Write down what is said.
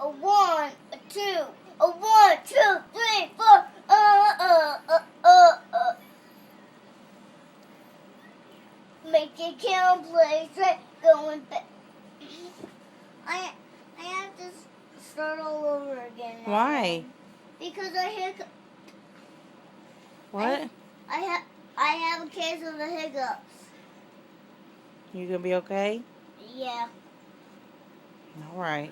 A 1, a 2, a 1, 2, 3, 4. Make it count, play straight, going back. I have to start all over again now. Why? Because I hiccup. What? I have a case of the hiccups. You gonna be okay? Yeah. All right.